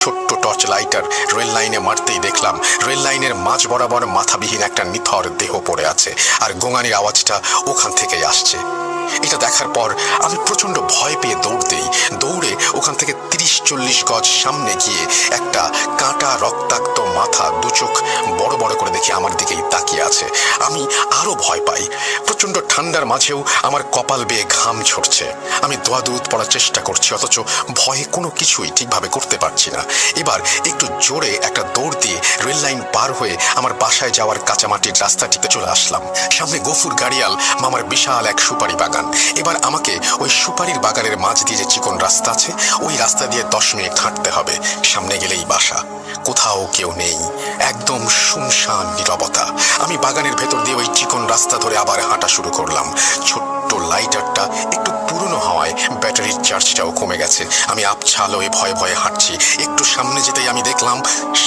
ছোট্ট torch lighter rail লাইনে মারতেই দেখলাম রেল লাইনের মাঝ বরাবর মাথাবিহীন একটা নিথর দেহ পড়ে আছে, আর গোঙানির আওয়াজটা ওখান থেকেই আসছে। এটা দেখার পর আমি প্রচন্ড ভয় পেয়ে দৌড়ে ওখান থেকে ৩০-৪০ গজ সামনে গিয়ে একটা কাঁটা রক্তাক্ত মাথা, দুচোখ বড় বড় করে দেখে আমার দিকেই তাকিয়ে আছে। আমি আরো ভয় পাই। প্রচন্ড ঠান্ডার মাঝেও আমার কপাল বেয়ে ঘাম ঝরছে। আমি দোয়াদুত পড়ার চেষ্টা করছি, অথচ ভয়ে কোনো কিছুই ঠিকভাবে করতে পারছি না। এবার একটু জোরে একটা দৌড় দিয়ে রেল লাইন পার হয়ে আমার বাসায় যাওয়ার কাঁচামাটির রাস্তাটিতে চলে আসলাম। সামনে গফুর গাড়িয়াল মামার বিশাল এক সুপারি বাগান। এবার আমাকে ওই সুপারির বাগানের মাঝ দিয়ে যে চিকন রাস্তা আছে, ওই রাস্তা দিয়ে 10 মিনিট হাঁটতে হবে। সামনে গেলেই বাসা। কোথাও কেউ নেই, একদম শুনশান নীরবতা। আমি বাগানের ভেতর দিয়ে ওই চিকন রাস্তা ধরে আবার হাঁটা শুরু করলাম। ছোট্ট লাইটারটা একটু পুরনো হওয়ায় ব্যাটারির চার্জটাও কমে গেছে। আমি আবছাল হয়ে ভয়ে ভয়ে হাঁটছি। একটু সামনে যেতেই আমি দেখলাম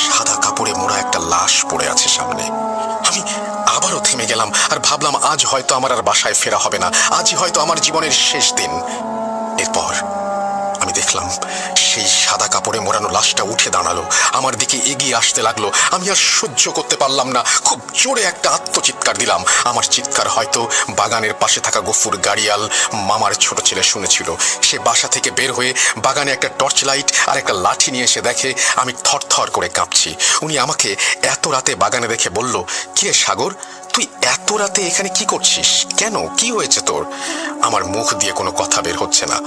সাদা কাপড়ে মোড়া একটা লাশ পড়ে আছে সামনে। আমি আবারও থেমে গেলাম আর ভাবলাম আজ হয়তো আমার আর বাসায় ফেরা হবে না, আজই হয়তো আমার জীবনের শেষ দিন। এরপর আমি দেখলাম সেই সাদা কাপড়ে মোড়ানো লাশটা উঠে দাঁড়ালো, আমার দিকে এগিয়ে আসতে লাগলো। আমি আর সহ্য করতে পারলাম না, খুব জোরে একটা আত্মচিৎকার দিলাম। আমার চিৎকার হয়তো বাগানের পাশে থাকা গফুর গাড়িয়াল মামার ছোট ছেলে শুনেছিল। সে বাসা থেকে বের হয়ে বাগানে একটা টর্চ লাইট আর একটা লাঠি নিয়ে এসে দেখে আমি থরথর করে কাঁপছি। উনি আমাকে এত রাতে বাগানে দেখে বলল, কিরে সাগর, তুই এত রাতে এখানে কি করছিস? কেন, কি হয়েছে তোর? আমার মুখ দিয়ে কোনো কথা বের হচ্ছে না।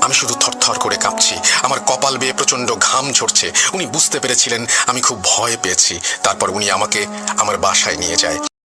আমি শুধু থরথর করে কাঁপছি, আমার কপাল বেয়ে প্রচন্ড ঘাম ঝরছে। উনি বুঝতে পেরেছিলেন আমি খুব ভয় পেয়েছি। তারপর উনি আমাকে আমার বাসায় নিয়ে যায়।